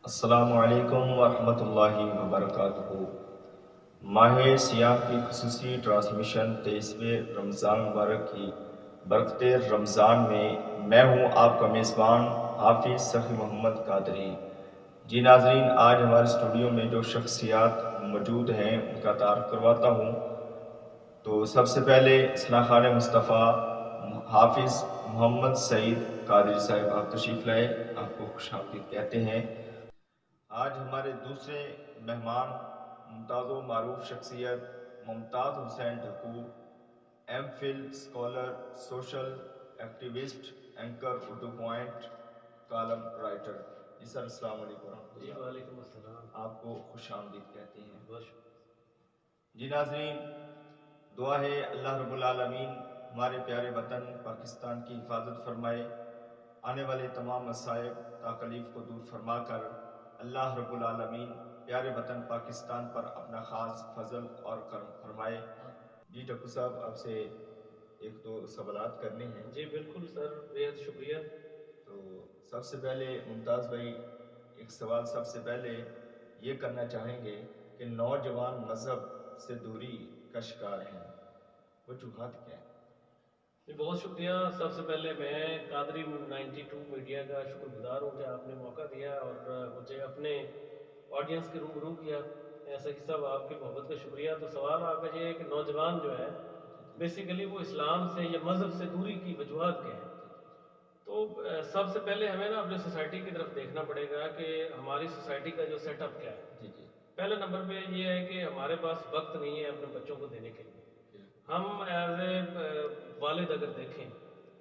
السلام علیکم ورحمۃ اللہ وبرکاتہ۔ ماہ سیام کی خصوصی ٹرانسمیشن 23ویں رمضان مبارک کی برکت رمضان میں ہوں آپ کا میزبان حافظ سخی محمد قادری۔ جی ناظرین، آج ہمارے اسٹوڈیو میں جو شخصیات موجود ہیں ان کا تعارف کرواتا ہوں۔ تو سب سے پہلے اصلاح خان مصطفیٰ حافظ محمد سعید قادری صاحب، آپ تشریف لائے، آپ کو خوش آمدید کہتے ہیں۔ آج ہمارے دوسرے مہمان ممتاز و معروف شخصیت Mumtaz Hussain Dhakku, M Phil scholar, social activist, anchor, Urdu point, column writer. جی سر، السلام علیکم ورحمۃ اللہ۔ جی وعلیکم السلام، آپ کو خوش آمدید کہتے ہیں۔ بہت شکریہ۔ جی ناظرین، دعا ہے اللہ رب العالمین ہمارے پیارے وطن پاکستان کی حفاظت فرمائے، آنے والے تمام مصائب تکلیف کو دور فرما کر اللہ رب العالمین پیارے وطن پاکستان پر اپنا خاص فضل اور کرم فرمائے۔ جی ڈاکٹر صاحب، آپ سے ایک دو سوالات کرنے ہیں۔ جی بالکل سر، بہت شکریہ۔ تو سب سے پہلے ممتاز بھائی، ایک سوال سب سے پہلے یہ کرنا چاہیں گے کہ نوجوان مذہب سے دوری کا شکار ہیں، وجوہات کیا ہیں؟ جی بہت شکریہ۔ سب سے پہلے میں قادری 92 میڈیا کا شکر گزار ہوں کہ آپ نے موقع دیا اور مجھے اپنے آڈینس کے روبرو کیا۔ سخی صاحب، آپ کی محبت کا شکریہ۔ تو سوال آپ کا یہ ہے کہ نوجوان جو ہے بیسیکلی وہ اسلام سے یا مذہب سے دوری کی وجوہات کیا ہیں؟ تو سب سے پہلے ہمیں نا اپنے سوسائٹی کی طرف دیکھنا پڑے گا کہ ہماری سوسائٹی کا جو سیٹ اپ کیا ہے۔ جی جی، پہلے نمبر پہ یہ ہے کہ ہمارے پاس وقت نہیں ہے اپنے بچوں کو دینے کے لیے۔ ہم ایز اے والد اگر دیکھیں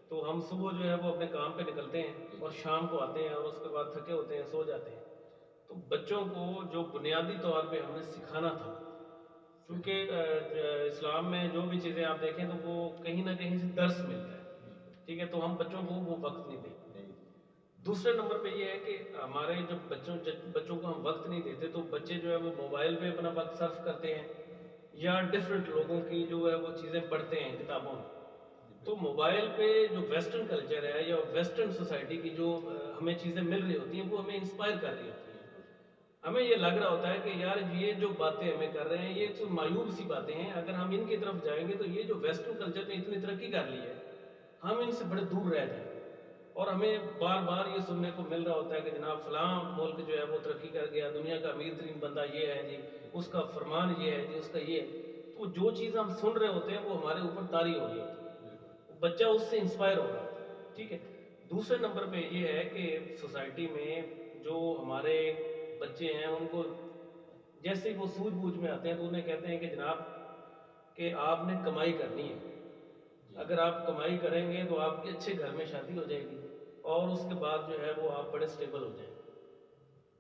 تو ہم صبح جو ہے وہ اپنے کام پہ نکلتے ہیں اور شام کو آتے ہیں اور اس کے بعد تھکے ہوتے ہیں، سو جاتے ہیں۔ تو بچوں کو جو بنیادی طور پہ ہم نے سکھانا تھا، کیونکہ اسلام میں جو بھی چیزیں آپ دیکھیں تو وہ کہیں نہ کہیں سے درس ملتا ہے، ٹھیک ہے، تو ہم بچوں کو وہ وقت نہیں دیں۔ دوسرے نمبر پہ یہ ہے کہ ہمارے جب بچوں کو ہم وقت نہیں دیتے تو بچے جو ہے وہ موبائل پہ اپنا وقت صرف کرتے ہیں یا ڈفرینٹ لوگوں کی جو ہے وہ چیزیں پڑھتے ہیں کتابوں میں۔ تو موبائل پہ جو ویسٹرن کلچر ہے یا ویسٹرن سوسائٹی کی جو ہمیں چیزیں مل رہی ہوتی ہیں وہ ہمیں انسپائر کر رہی ہوتی ہیں۔ ہمیں یہ لگ رہا ہوتا ہے کہ یار یہ جو باتیں ہمیں کر رہے ہیں یہ تو مایوب سی باتیں ہیں، اگر ہم ان کی طرف جائیں گے تو یہ جو ویسٹرن کلچر نے اتنی ترقی کر لی ہے ہم ان سے بڑے دور رہ جائیں گے۔ اور ہمیں بار بار یہ سننے کو مل رہا ہوتا ہے کہ جناب فلاں ملک جو ہے وہ ترقی کر گیا، دنیا کا امیر ترین بندہ یہ ہے جی، اس کا فرمان یہ ہے جی، اس کا یہ ہے۔ تو جو چیز ہم سن رہے ہوتے ہیں وہ ہمارے اوپر طاری ہو رہی ہوتی ہے، بچہ اس سے انسپائر ہو رہا ہوتا ہے، ٹھیک ہے۔ دوسرے نمبر پہ یہ ہے کہ سوسائٹی میں جو ہمارے بچے ہیں ان کو جیسے ہی وہ سوجھ بوجھ میں آتے ہیں تو انہیں کہتے ہیں کہ جناب کہ آپ نے کمائی کرنی ہے، اگر آپ کمائی کریں گے تو آپ کے اچھے گھر میں شادی ہو جائے گی اور اس کے بعد جو ہے وہ آپ بڑے سٹیبل ہو جائیں گے۔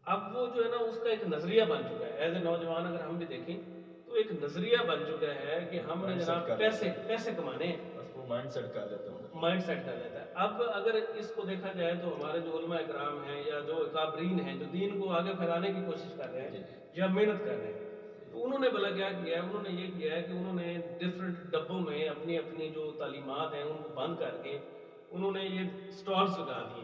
اب وہ جو ہے نا اس کا ایک نظریہ بن چکا ہے، ایز اے نوجوان اگر ہم بھی دیکھیں تو ایک نظریہ بن چکا ہے کہ ہم نے جناب پیسے کمانے ہیں، وہ مائنڈ سیٹ کر لیتا ہوں، مائنڈ سیٹ کر لیتا ہے۔ اب اگر اس کو دیکھا جائے تو ہمارے جو علماء اکرام ہیں یا جو اکابرین ہیں جو دین کو آگے پھیلانے کی کوشش کر رہے ہیں یا محنت کر رہے ہیں، تو انہوں نے بھلا کیا کیا ہے، انہوں نے یہ کیا ہے کہ انہوں نے ڈفرینٹ ڈبوں میں اپنی اپنی جو تعلیمات ہیں ان کو بند کر کے انہوں نے یہ سٹالز لگا دیے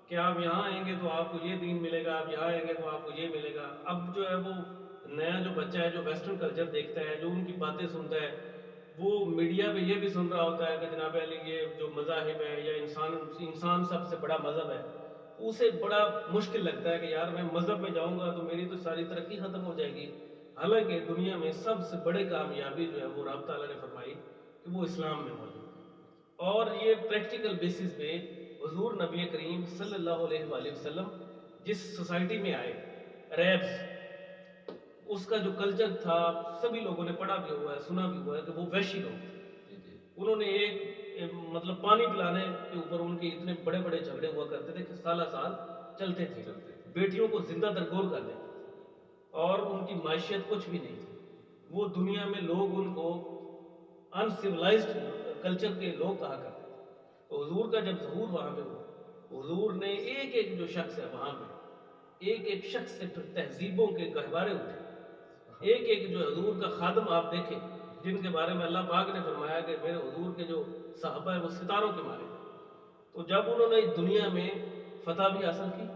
کہ آپ یہاں آئیں گے تو آپ کو یہ دین ملے گا، آپ یہاں آئیں گے تو آپ کو یہ ملے گا۔ اب جو ہے وہ نیا جو بچہ ہے جو ویسٹرن کلچر دیکھتا ہے، جو ان کی باتیں سنتا ہے، وہ میڈیا پہ یہ بھی سن رہا ہوتا ہے کہ جناب علی یہ جو مذاہب ہے یا انسان سب سے بڑا مذہب ہے، اسے بڑا مشکل لگتا ہے کہ یار میں مذہب میں جاؤں گا تو میری تو ساری ترقی ختم ہو جائے گی۔ حالانکہ دنیا میں سب سے بڑے کامیابی جو ہے وہ رب تعالیٰ نے فرمائی کہ وہ اسلام میں موجود ہے، اور یہ پریکٹیکل بیسس پہ حضور نبی کریم صلی اللہ علیہ وآلہ وسلم جس سوسائٹی میں آئے، ریبس، اس کا جو کلچر تھا سبھی لوگوں نے پڑھا بھی ہوا ہے، سنا بھی ہوا ہے کہ وہ وحشی لوگ تھے۔ انہوں نے ایک مطلب پانی پلانے کے اوپر ان کے اتنے بڑے بڑے جھگڑے ہوا کرتے تھے کہ سالہ سال چلتے تھے، بیٹیوں کو زندہ درگور کر دیتے تھے اور ان کی معیشت کچھ بھی نہیں تھی۔ وہ دنیا میں لوگ ان کو ان سیولائزڈ کلچر کے لوگ کہا کرتے تھے۔ تو حضور کا جب ظہور وہاں پہ ہوا، حضور نے ایک ایک جو شخص ہے وہاں پہ ایک ایک شخص سے پھر تہذیبوں کے گہوارے اٹھے، ایک ایک جو حضور کا خادم آپ دیکھیں، جن کے بارے میں اللہ پاک نے فرمایا کہ میرے حضور کے جو صحابہ ہیں وہ ستاروں کے مانند ہیں۔ تو جب انہوں نے دنیا میں فتح بھی حاصل کی،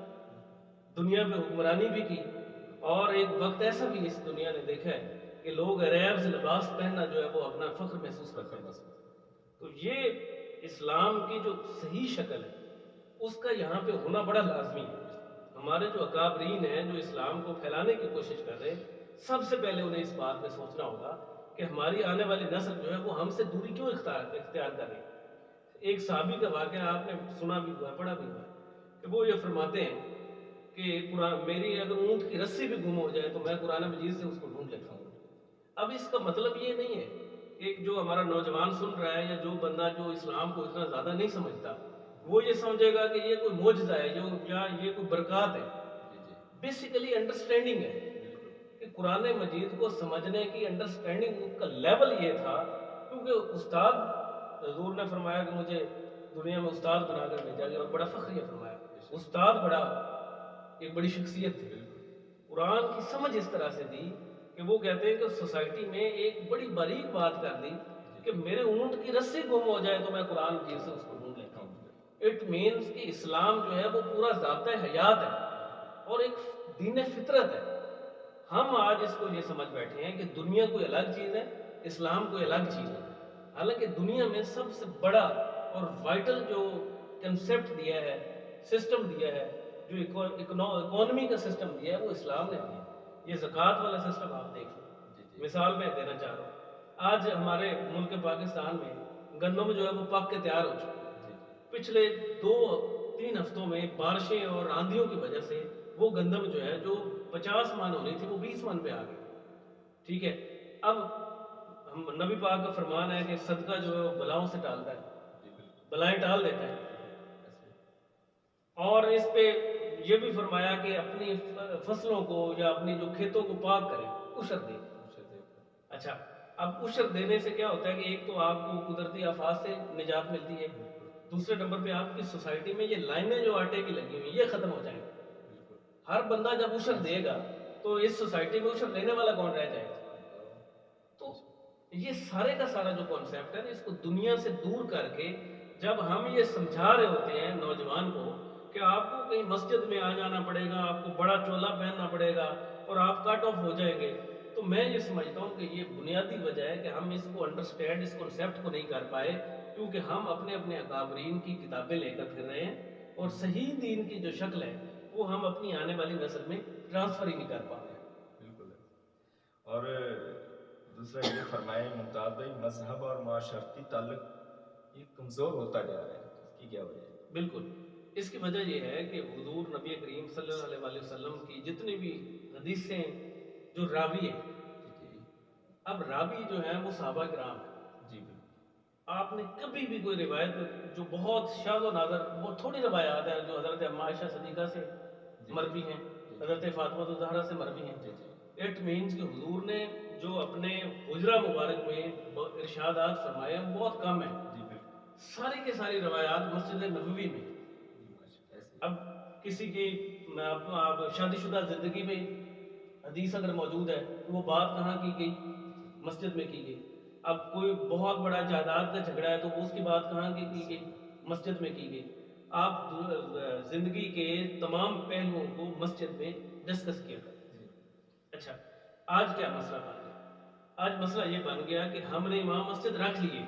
دنیا پہ حکمرانی بھی کی، اور ایک وقت ایسا بھی اس دنیا نے دیکھا ہے کہ لوگ عریب سے لباس پہننا جو ہے وہ اپنا فخر محسوس کرتے ہیں۔ تو یہ اسلام کی جو صحیح شکل ہے اس کا یہاں پہ ہونا بڑا لازمی ہے۔ ہمارے جو اکابرین ہیں جو اسلام کو پھیلانے کی کوشش کر رہے ہیں، سب سے پہلے انہیں اس بات میں سوچنا ہوگا کہ ہماری آنے والی نسل جو ہے وہ ہم سے دوری کیوں اختیار کر رہی ہے۔ ایک صحابی کا واقعہ آپ نے سنا بھی ہوا ہے، پڑھا بھی ہوا ہے، کہ وہ یہ فرماتے ہیں کہ قرآن میری اگر اونٹ کی رسی بھی گم ہو جائے تو میں قرآن مجید سے اس کو ڈھونڈ لیتا ہوں۔ اب اس کا مطلب یہ نہیں ہے کہ جو ہمارا نوجوان سن رہا ہے یا جو بندہ جو اسلام کو اتنا زیادہ نہیں سمجھتا وہ یہ سمجھے گا کہ یہ کوئی معجزہ ہے یا یہ کوئی برکات ہے۔ بیسیکلی انڈرسٹینڈنگ ہے کہ قرآن مجید کو سمجھنے کی انڈرسٹینڈنگ کا لیول یہ تھا، کیونکہ استاد حضور نے فرمایا کہ مجھے دنیا میں استاد بنا کر بھیجا گیا، اور بڑا فخریہ فرمایا، استاد بڑا ایک بڑی شخصیت تھی۔ قرآن کی سمجھ اس طرح سے دی کہ وہ کہتے ہیں کہ سوسائٹی میں ایک بڑی باریک بات کر دی کہ میرے اونٹ کی رسی گم ہو جائے تو میں قرآن مجید سے اس کو ڈھونڈ لیتا ہوں۔ اٹ مینس کہ اسلام جو ہے وہ پورا ضابطۂ حیات ہے اور ایک دین فطرت ہے۔ ہم آج اس کو یہ سمجھ بیٹھے ہیں کہ دنیا کوئی الگ چیز ہے، اسلام کوئی الگ چیز ہے، حالانکہ دنیا میں سب سے بڑا اور وائٹل جو کنسیپٹ دیا ہے، سسٹم دیا ہے، جو اکانومی کا سسٹم دیا ہے وہ اسلام نے دیا ہے۔ یہ زکوٰۃ والا سسٹم آپ دیکھ لیں، مثال میں دینا چاہ رہا ہوں، آج ہمارے ملک پاکستان میں گندم جو ہے وہ پک کے تیار ہو چکا ہے۔ پچھلے 2-3 ہفتوں میں بارشیں اور آندھیوں کی وجہ سے وہ گندم جو ہے جو 50 من ہونی تھی وہ 20 من پہ آ گئی، ٹھیک ہے۔ اب ہم نبی پاک کا فرمان ہے کہ صدقہ جو ہے وہ بلاؤں سے ٹالتا ہے، بلائیں ٹال دیتا ہے، اور اس پہ یہ بھی فرمایا کہ اپنی فصلوں کو یا اپنی جو کھیتوں کو پاک کریں، عشر دیں۔ اچھا، اب عشر دینے سے کیا ہوتا ہے کہ ایک تو آپ کو قدرتی آفات سے نجات ملتی ہے، دوسرے نمبر پہ آپ کی سوسائٹی میں یہ لائنیں جو آٹے کی لگی ہوئی یہ ختم ہو جائیں گی۔ ہر بندہ جب عشر دے گا تو اس سوسائٹی میں عشر لینے والا کون رہ جائے گا؟ تو یہ سارے کا سارا جو کانسیپٹ ہے اس کو دنیا سے دور کر کے جب ہم یہ سمجھا رہے ہوتے ہیں نوجوان کو کہ آپ کو کہیں مسجد میں آ جانا پڑے گا، آپ کو بڑا چولا پہننا پڑے گا اور آپ کٹ آف ہو جائیں گے، تو میں یہ سمجھتا ہوں کہ یہ بنیادی وجہ ہے کہ ہم اس کو انڈرسٹینڈ، اس کنسیپٹ کو نہیں کر پائے، کیونکہ ہم اپنے اپنے اکابرین کی کتابیں لے کر پھر رہے ہیں اور صحیح دین کی جو شکل ہے وہ ہم اپنی آنے والی نسل میں ٹرانسفر ہی نہیں کر پا رہے ہیں۔ بالکل ہے۔ اور دوسرا یہ فرمائے ممتاز بھائی، مذہب اور معاشرتی تعلق یہ کمزور ہوتا جا رہا ہے، اس کی کیا وجہ ہے؟ بالکل، اس کی وجہ یہ ہے کہ حضور نبی کریم صلی اللہ علیہ وسلم کی جتنی بھی حدیثیں جو راوی ہیں، اب راوی جو ہیں وہ صحابہ کرام ہیں۔ جی آپ نے کبھی بھی کوئی روایت جو بہت شاذ و نادر، بہت تھوڑی روایات ہیں جو حضرت اما عائشہ صدیقہ سے مروی ہیں، حضرت فاطمہ الزہرا سے مروی ہیں، اٹ مینس کہ حضور نے جو اپنے حجرہ مبارک میں ارشادات فرمائے ہیں بہت کم ہیں، ساری کے ساری روایات مسجد نبوی میں۔ اب کسی کی آپ شادی شدہ زندگی میں حدیث اگر موجود ہے تو وہ بات کہاں کی گئی؟ مسجد میں کی گئی۔ اب کوئی بہت بڑا جائیداد کا جھگڑا ہے تو اس کی بات کہاں کی گئی؟ مسجد میں کی گئی۔ آپ زندگی کے تمام پہلوؤں کو مسجد میں ڈسکس کیا کرتے ہیں۔ اچھا، آج کیا مسئلہ بن گیا؟ آج مسئلہ یہ بن گیا کہ ہم نے امام مسجد رکھ لیے،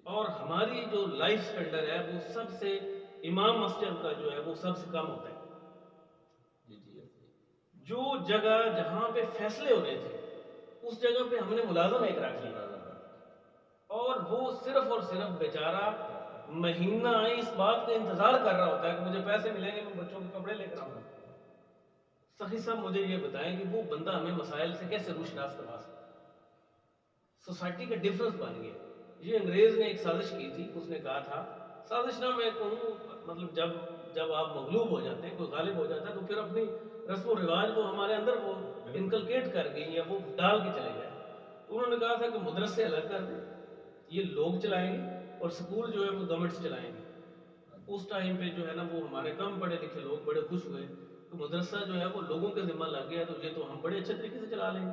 اور ہماری جو لائف سٹینڈرڈ ہے وہ سب سے امام مسجد کا جو ہے وہ سب سے کم ہوتا ہے۔ جو جگہ جہاں پہ فیصلے ہو رہے تھے اس جگہ پہ ہم نے ملازم ایک رکھ لیا، اور وہ صرف اور صرف بیچارہ مہینہ اس بات کا انتظار کر رہا ہوتا ہے کہ مجھے پیسے ملیں گے میں بچوں کے کپڑے لے کر آؤں گا۔ سخی صاحب مجھے یہ بتائیں کہ وہ بندہ ہمیں مسائل سے کیسے روشناس کروا سکتا ہے؟ سوسائٹی کا ڈفرنس بن گیا۔ یہ انگریز نے ایک سازش کی تھی، اس نے کہا تھا، سازش نہ میں کہوں، مطلب جب آپ مغلوب ہو جاتے ہیں، کوئی غالب ہو جاتا ہے تو پھر اپنی رسم و رواج وہ ہمارے اندر وہ انکلکیٹ کر گئی یا وہ ڈال کے چلے گئے۔ انہوں نے کہا تھا کہ مدرسے الگ کر دیں، یہ لوگ چلائیں گے، اور سکول جو ہے وہ گورنمنٹس چلائیں گے۔ اس ٹائم پہ جو ہے نا وہ ہمارے کم پڑھے لکھے لوگ بڑے خوش ہوئے کہ مدرسہ جو ہے وہ لوگوں کے ذمہ لگ گیا تو یہ تو ہم بڑے اچھے طریقے سے چلا لیں گے،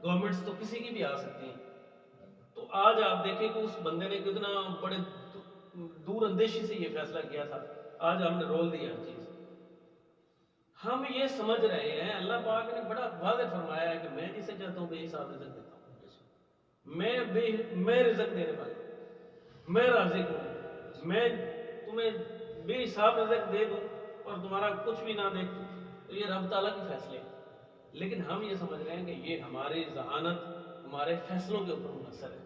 گورنمنٹس تو کسی کی بھی آ سکتی ہیں۔ تو آج آپ دیکھیں کہ اس بندے نے کتنا بڑے دور اندیشی سے یہ فیصلہ کیا تھا، آج ہم نے رول دیا ہر چیز۔ ہم یہ سمجھ رہے ہیں، اللہ پاک نے بڑا واضح فرمایا ہے کہ میں جسے چاہتا ہوں بے حساب رزق دیتا ہوں، میں رزق دینے والا ہوں، میں رازق ہوں، میں تمہیں بے حساب رزق دے دوں اور تمہارا کچھ بھی نہ دیکھوں، تو یہ رب تعالیٰ کے فیصلے ہیں۔ لیکن ہم یہ سمجھ رہے ہیں کہ یہ ہماری ذہانت ہمارے فیصلوں کے اوپر منحصر ہے۔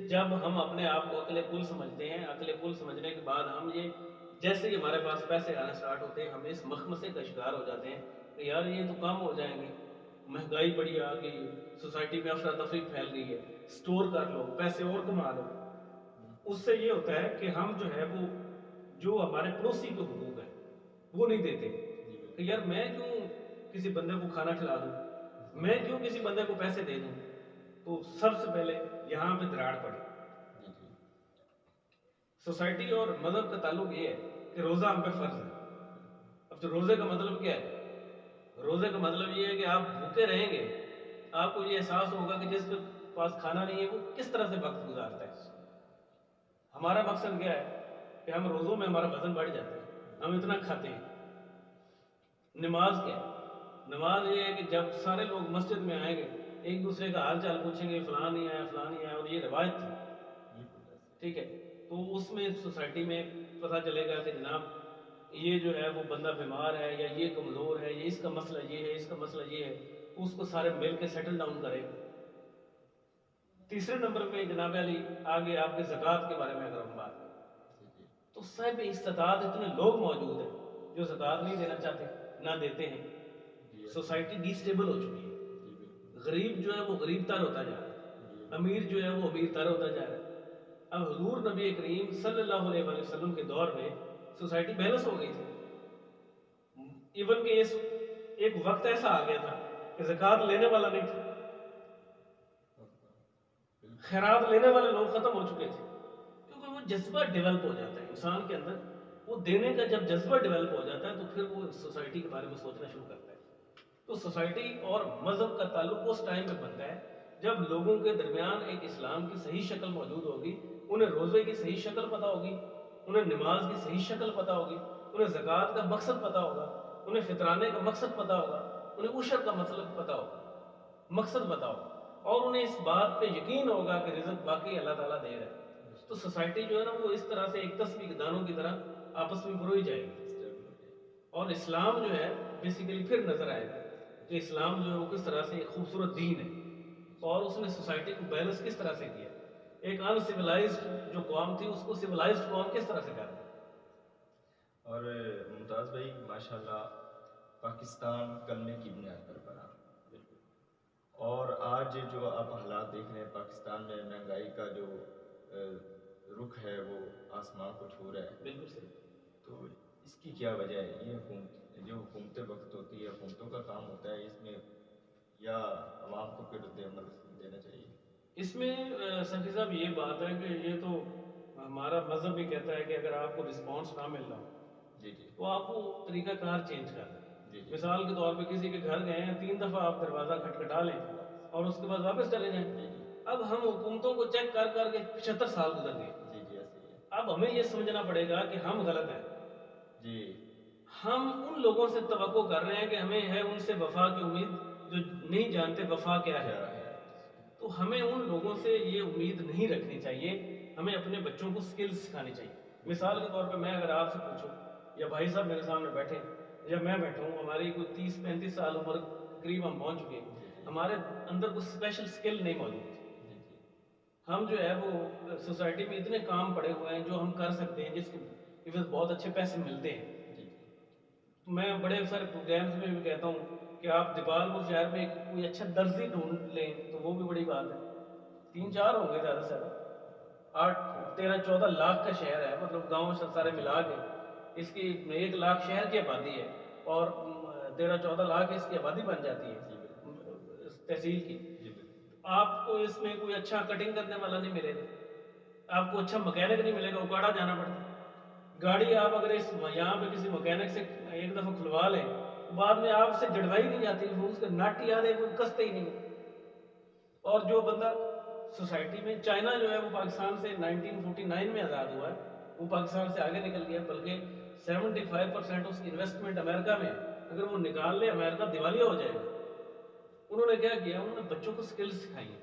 جب ہم اپنے آپ کو عقل کل سمجھتے ہیں، عقل کل سمجھنے کے بعد ہم یہ جیسے ہی ہمارے پاس پیسے آنا سٹارٹ ہوتے ہیں، ہم اس مخمصے کا شکار ہو جاتے ہیں کہ یار یہ تو کم ہو جائیں گے، مہنگائی بڑی آ گئی، سوسائٹی میں افراتفری پھیل گئی ہے، سٹور کر لو، پیسے اور کما لو۔ اس سے یہ ہوتا ہے کہ ہم جو ہے وہ جو ہمارے پڑوسی کے حقوق ہیں وہ نہیں دیتے کہ یار میں کیوں کسی بندے کو کھانا کھلا دوں، میں کیوں کسی بندے کو پیسے دے دوں۔ تو سب سے پہلے یہاں پہ دراڑ پڑی۔ سوسائٹی اور مذہب کا تعلق یہ ہے کہ روزہ ہم پہ فرض ہے۔ اب تو روزے کا مطلب کیا ہے؟ روزے کا مطلب یہ ہے کہ آپ بھوکے رہیں گے، آپ کو یہ احساس ہوگا کہ جس کے پاس کھانا نہیں ہے وہ کس طرح سے وقت گزارتا ہے۔ ہمارا مقصد کیا ہے کہ ہم روزوں میں ہمارا وزن بڑھ جاتا ہے، ہم اتنا کھاتے ہیں۔ نماز کیا ہے؟ نماز یہ ہے کہ جب سارے لوگ مسجد میں آئیں گے، ایک دوسرے کا حال چال پوچھیں گے، فلاں نہیں آیا، فلاں نہیں آیا، اور یہ روایت تھی، ٹھیک ہے۔ تو اس میں سوسائٹی میں پتہ چلے گا کہ جناب یہ جو ہے وہ بندہ بیمار ہے یا یہ کمزور ہے، یا اس کا مسئلہ یہ ہے، اس کا مسئلہ یہ ہے، اس کو سارے مل کے سیٹل ڈاؤن کرے۔ تیسرے نمبر پہ جناب علی آگے آپ کے زکوٰۃ کے بارے میں اگر ہم بات کریں تو صاحب استطاعت اتنے لوگ موجود ہیں جو زکوٰۃ نہیں دینا چاہتے، نہ دیتے ہیں۔ سوسائٹی ڈی سٹیبل ہو چکی ہے، غریب جو ہے وہ غریب تر ہوتا جا رہا ہے، امیر جو ہے وہ امیر تر ہوتا جا رہا ہے۔ اب حضور نبی کریم صلی اللہ علیہ وآلہ وسلم کے دور میں سوسائٹی بیلنس ہو گئی تھی، ایون کہ ایک وقت ایسا آ گیا تھا کہ زکوٰۃ لینے والا نہیں تھا، خیرات لینے والے لوگ ختم ہو چکے تھے، کیونکہ وہ جذبہ ڈیولپ ہو جاتا ہے انسان کے اندر، وہ دینے کا جب جذبہ ڈیولپ ہو جاتا ہے تو پھر وہ سوسائٹی کے بارے میں سوچنا شروع کرتا ہے۔ تو سوسائٹی اور مذہب کا تعلق اس ٹائم پہ بنتا ہے جب لوگوں کے درمیان ایک اسلام کی صحیح شکل موجود ہوگی، انہیں روزے کی صحیح شکل پتہ ہوگی، انہیں نماز کی صحیح شکل پتہ ہوگی، انہیں زکوٰۃ کا مقصد پتہ ہوگا، انہیں فطرانے کا مقصد پتہ ہوگا، انہیں عشر کا مطلب پتہ ہوگا، مقصد پتہ ہوگا، اور انہیں اس بات پہ یقین ہوگا کہ رزق باقی اللہ تعالیٰ دے رہا ہے۔ تو سوسائٹی جو ہے نا وہ اس طرح سے ایک تسبیح کے دانوں کی طرح آپس میں پروئی جائے گی، اور اسلام جو ہے بیسیکلی پھر نظر آئے گا کہ اسلام جو ہے وہ کس طرح سے ایک خوبصورت دین ہے، اور اس نے سوسائٹی کو بیلنس کس طرح سے کیا۔ ایک ان سویلائزڈ جو قوم تھی اس کو سویلائزڈ قوم کس طرح سے کر دیا۔ اور ممتاز بھائی ماشاءاللہ پاکستان کلمے کی بنیاد پر بنا، اور آج جو آپ حالات دیکھ رہے ہیں پاکستان میں مہنگائی کا جو رخ ہے وہ آسمان کو چھو رہا ہے، بالکل صحیح۔ تو اس کی کیا وجہ ہے؟ یہ جو حکومت وقت ہوتی ہے، حکومتوں کا کام ہوتا ہے اس میں، یا عوام کو پھر رد عمل دینا چاہیے؟ اس میں سفی صاحب یہ بات ہے کہ یہ تو ہمارا مذہب بھی کہتا ہے کہ اگر آپ کو رسپانس نہ مل رہا جی جی تو آپ کو طریقہ کار چینج کر دیں۔ جی جی مثال کے طور پہ کسی کے گھر گئے ہیں، 3 دفعہ آپ دروازہ کھٹکھٹا لیں اور اس کے بعد واپس چلے جائیں۔ جی جی اب ہم حکومتوں کو چیک کر کر کے 75 سال گزر گئے، جی جی ایسے ہی ہے اب ہمیں یہ سمجھنا پڑے گا کہ ہم غلط ہیں۔ جی ہم ان لوگوں سے توقع کر رہے ہیں کہ ہمیں ہے ان سے وفا کی امید جو نہیں جانتے وفا کیا ہے، تو ہمیں ان لوگوں سے یہ امید نہیں رکھنی چاہیے، ہمیں اپنے بچوں کو سکلز سکھانی چاہیے۔ مثال کے طور پہ میں اگر آپ سے پوچھوں یا بھائی صاحب میرے سامنے بیٹھے یا میں بیٹھا ہوں، ہماری کوئی 30-35 سال عمر قریب ہم پہنچ چکے ہیں، ہمارے اندر کوئی اسپیشل سکل نہیں موجود، ہم جو ہے وہ سوسائٹی میں اتنے کام پڑے ہوئے ہیں جو ہم کر سکتے ہیں، جس کے بہت اچھے پیسے ملتے ہیں۔ میں بڑے سارے پروگرامز میں بھی کہتا ہوں کہ آپ دیپال پور شہر میں کوئی اچھا درزی ڈھونڈ لیں تو وہ بھی بڑی بات ہے، 3-4 ہوں گے زیادہ سے زیادہ، 8-13-14 لاکھ کا شہر ہے، مطلب گاؤں سے سارے ملا کے اس کی 1 لاکھ شہر کی آبادی ہے، اور 13-14 لاکھ اس کی آبادی بن جاتی ہے تحصیل کی۔ آپ کو اس میں کوئی اچھا کٹنگ کرنے والا نہیں ملے گا، آپ کو اچھا مکینک نہیں ملے گا، اکاڑا جانا پڑتا ہے۔ گاڑی آپ اگر اس یہاں پہ کسی مکینک سے ایک دفعہ کھلوا لیں بعد میں آپ سے جڑوائی نہیں جاتی، وہ اس کا نٹ یاد ہے وہ کستے ہی نہیں۔ اور جو بندہ سوسائٹی میں، چائنا جو ہے وہ پاکستان سے 1949 میں آزاد ہوا ہے، وہ پاکستان سے آگے نکل گیا، بلکہ 75% اس کی انویسٹمنٹ امریکہ میں ہے، اگر وہ نکال لے امریکہ دیوالیہ ہو جائے گا۔ انہوں نے کیا کیا، انہوں نے بچوں کو سکلز سکھائی ہیں،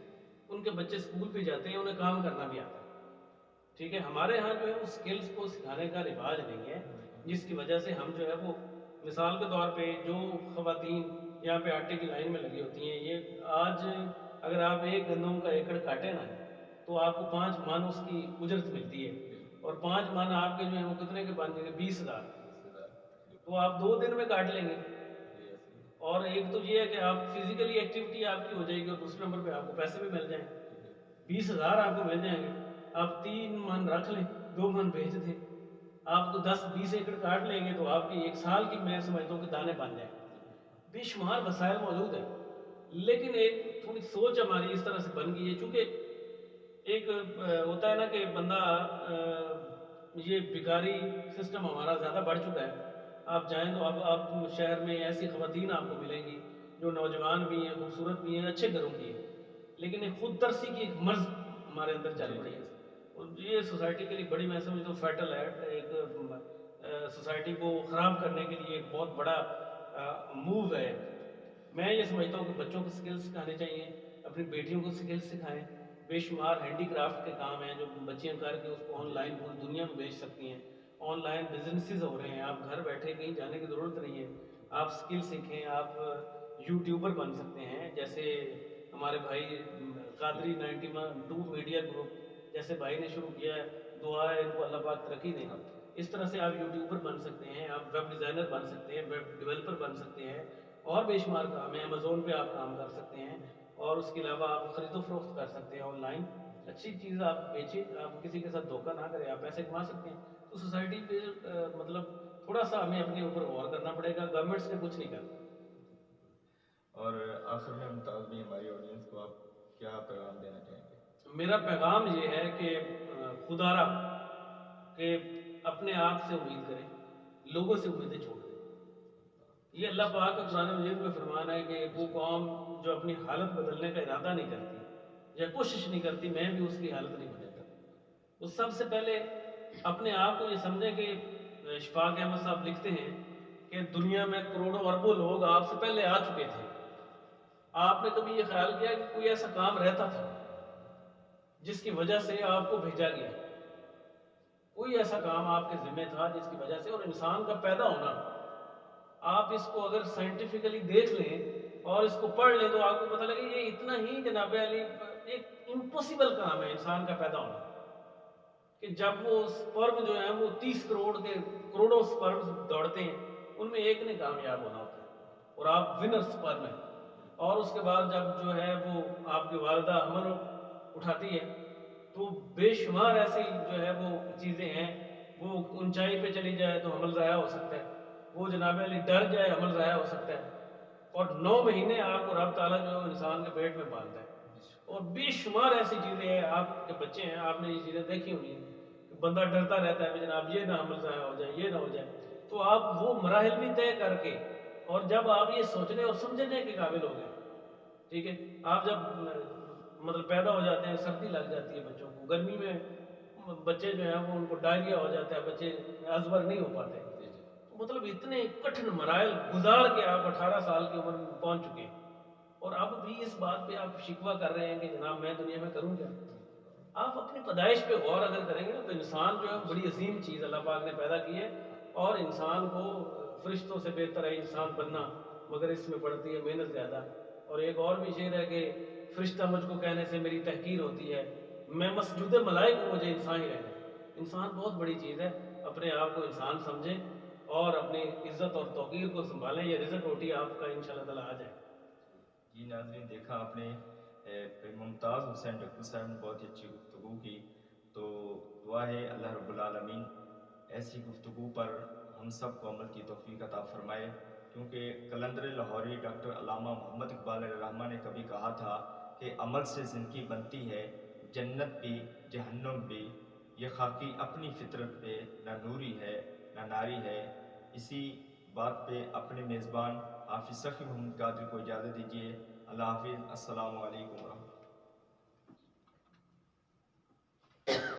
ان کے بچے اسکول پہ جاتے ہیں، انہیں کام کرنا بھی آتا ہے، ٹھیک ہے۔ ہمارے ہاں جو ہے وہ سکلز کو سکھانے کا رواج نہیں ہے، جس کی وجہ سے ہم جو ہے وہ مثال کے طور پہ جو خواتین یہاں پہ آٹے کی لائن میں لگی ہوتی ہیں، یہ آج اگر آپ ایک گندم کا ایکڑ کاٹے نا تو آپ کو 5 من اس کی اجرت ملتی ہے، اور 5 من آپ کے جو ہیں وہ کتنے کے بن جائیں گے؟ 20,000، تو آپ 2 دن میں کاٹ لیں گے۔ اور ایک تو یہ ہے کہ آپ فزیکلی ایکٹیویٹی آپ کی ہو جائے گی، اور دوسرے نمبر پہ آپ کو پیسے بھی مل جائیں گے، 20,000 آپ کو مل جائیں گے۔ آپ 3 من رکھ لیں، 2 من بھیج دیں، آپ کو 10-20 ایکڑ کاٹ لیں گے تو آپ کی 1 سال کی میں سمجھتا ہوں کہ دانے بن جائیں گے۔ بے شمار وسائل موجود ہیں، لیکن ایک تھوڑی سوچ ہماری اس طرح سے بن گئی ہے، چونکہ ایک ہوتا ہے نا کہ بندہ یہ بیکاری سسٹم ہمارا زیادہ بڑھ چکا ہے۔ آپ جائیں تو اب آپ شہر میں ایسی خواتین آپ کو ملیں گی جو نوجوان بھی ہیں، خوبصورت بھی ہیں، اچھے گھروں کی ہیں، لیکن ایک خود ترسی کی ایک مرض ہمارے اندر چل پڑی ہے، اور یہ سوسائٹی کے لیے بڑی، میں سمجھتا ہوں فیٹل ہے، ایک سوسائٹی کو خراب کرنے کے لیے ایک بہت بڑا موو ہے۔ میں یہ سمجھتا ہوں کہ بچوں کو سکلز سکھانے چاہیے، اپنی بیٹیوں کو سکلز سکھائیں، بے شمار ہینڈی کرافٹ کے کام ہیں جو بچیاں کر کے اس کو آن لائن پوری دنیا میں بیچ سکتی ہیں، آن لائن بزنسز ہو رہے ہیں، آپ گھر بیٹھے کہیں جانے کی ضرورت نہیں ہے، آپ سکل سیکھیں، آپ یوٹیوبر بن سکتے ہیں، جیسے ہمارے بھائی قادری 92 میڈیا گروپ جیسے بھائی نے شروع کیا ہے، دعا ہے ان کو اللہ پاک ترقی دیں۔ اس طرح سے آپ یوٹیوبر بن سکتے ہیں، آپ ویب ڈیزائنر بن سکتے ہیں، ویب ڈیولپر بن سکتے ہیں، اور بے شمار کام ہیں، امیزون پہ آپ کام کر سکتے ہیں، اور اس کے علاوہ آپ خرید و فروخت کر سکتے ہیں آن لائن، اچھی چیز آپ بیچیں، آپ کسی کے ساتھ دھوکہ نہ کریں، آپ پیسے کما سکتے ہیں۔ تو سوسائٹی پہ مطلب تھوڑا سا ہمیں اپنے اوپر غور کرنا پڑے گا، گورنمنٹ سے کچھ نہیں کرنا۔ اور آخر میں ممتاز بھی ہماری آڈینس کو آپ کیا پیغام دینا چاہیں گے؟ میرا پیغام یہ ہے کہ خدا را کہ اپنے آپ سے امید کریں، لوگوں سے امیدیں چھوڑ دیں۔ یہ اللہ پاک کا قرآن مجید میں فرمان ہے کہ وہ قوم جو اپنی حالت بدلنے کا ارادہ نہیں کرتی یا کوشش نہیں کرتی، میں بھی اس کی حالت نہیں بدلتا۔ وہ سب سے پہلے اپنے آپ کو یہ سمجھیں کہ شفاق احمد صاحب لکھتے ہیں کہ دنیا میں کروڑوں اربوں لوگ آپ سے پہلے آ چکے تھے، آپ نے کبھی یہ خیال کیا کہ کوئی ایسا کام رہتا تھا جس کی وجہ سے آپ کو بھیجا گیا؟ کوئی ایسا کام آپ کے ذمہ تھا جس کی وجہ سے، اور انسان کا پیدا ہونا، آپ اس کو اگر سائنٹیفکلی دیکھ لیں اور اس کو پڑھ لیں تو آپ کو پتہ لگے یہ اتنا ہی جناب علی ایک امپوسیبل کام ہے انسان کا پیدا ہونا، کہ جب وہ سپرم جو ہیں وہ 30 کروڑ کے کروڑوں سپرم دوڑتے ہیں، ان میں ایک نے کامیاب ہونا ہوتا ہے، اور آپ ونر سپرم ہیں، اور اس کے بعد جب جو ہے وہ آپ کی والدہ حمل اٹھاتی ہے تو بے شمار ایسی جو ہے وہ چیزیں ہیں، وہ اونچائی پہ چلی جائے تو حمل ضائع ہو سکتا ہے، وہ جناب علی ڈر جائے حمل ضائع ہو سکتا ہے، اور 9 مہینے آپ کو رب تعالیٰ جو انسان کے پیٹ میں باندھتا ہے، اور بے شمار ایسی چیزیں ہیں، آپ کے بچے ہیں، آپ نے یہ چیزیں دیکھی ہوئی ہیں کہ بندہ ڈرتا رہتا ہے کہ جناب یہ نہ حمل ضائع ہو جائے، یہ نہ ہو جائے، تو آپ وہ مراحل بھی طے کر کے، اور جب آپ یہ سوچنے اور سمجھنے کے قابل ہو گئے، ٹھیک ہے، آپ جب مطلب پیدا ہو جاتے ہیں، سردی لگ جاتی ہے بچوں کو، گرمی میں بچے جو ہیں وہ ان کو ڈائریا ہو جاتا ہے، بچے ازبر نہیں ہو پاتے، تو مطلب اتنے کٹھن مراحل گزار کے آپ 18 سال کی عمر میں پہنچ چکے ہیں، اور اب بھی اس بات پہ آپ شکوہ کر رہے ہیں کہ جناب میں دنیا میں کروں کیا؟ آپ اپنی پیدائش پہ غور اگر کریں گے نا تو انسان جو ہے بڑی عظیم چیز اللہ پاک نے پیدا کی ہے، اور انسان کو فرشتوں سے بہتر ہے انسان بننا، مگر اس میں پڑتی ہے محنت زیادہ۔ اور ایک اور بھی شعر ہے کہ فرشتہ مجھ کو کہنے سے میری تحقیر ہوتی ہے، میں مسجود ملائک ہوں مجھے انسان ہی رہنا ہے۔ انسان بہت بڑی چیز ہے، اپنے آپ کو انسان سمجھیں اور اپنی عزت اور توقیر کو سنبھالیں، یہ رزق روٹی آپ کا انشاءاللہ تعالیٰ آ جائے۔ جی ناظرین، دیکھا آپ نے ممتاز حسین ڈاکٹر صاحب نے بہت ہی اچھی گفتگو کی، تو دعا ہے اللہ رب العالمین ایسی گفتگو پر ہم سب کو عمل کی توفیق عطا فرمائے، کیونکہ قلندر لاہوری ڈاکٹر علامہ محمد اقبال علیہ الرحمہ نے کبھی کہا تھا کہ عمل سے زندگی بنتی ہے، جنت بھی جہنم بھی، یہ خاکی اپنی فطرت پہ نہ نوری ہے نہ ناری ہے۔ اسی بات پہ اپنے میزبان حافظ سخی محمد قادری کو اجازت دیجیے۔ اللہ حافظ، السلام علیکم ورحمۃ اللہ۔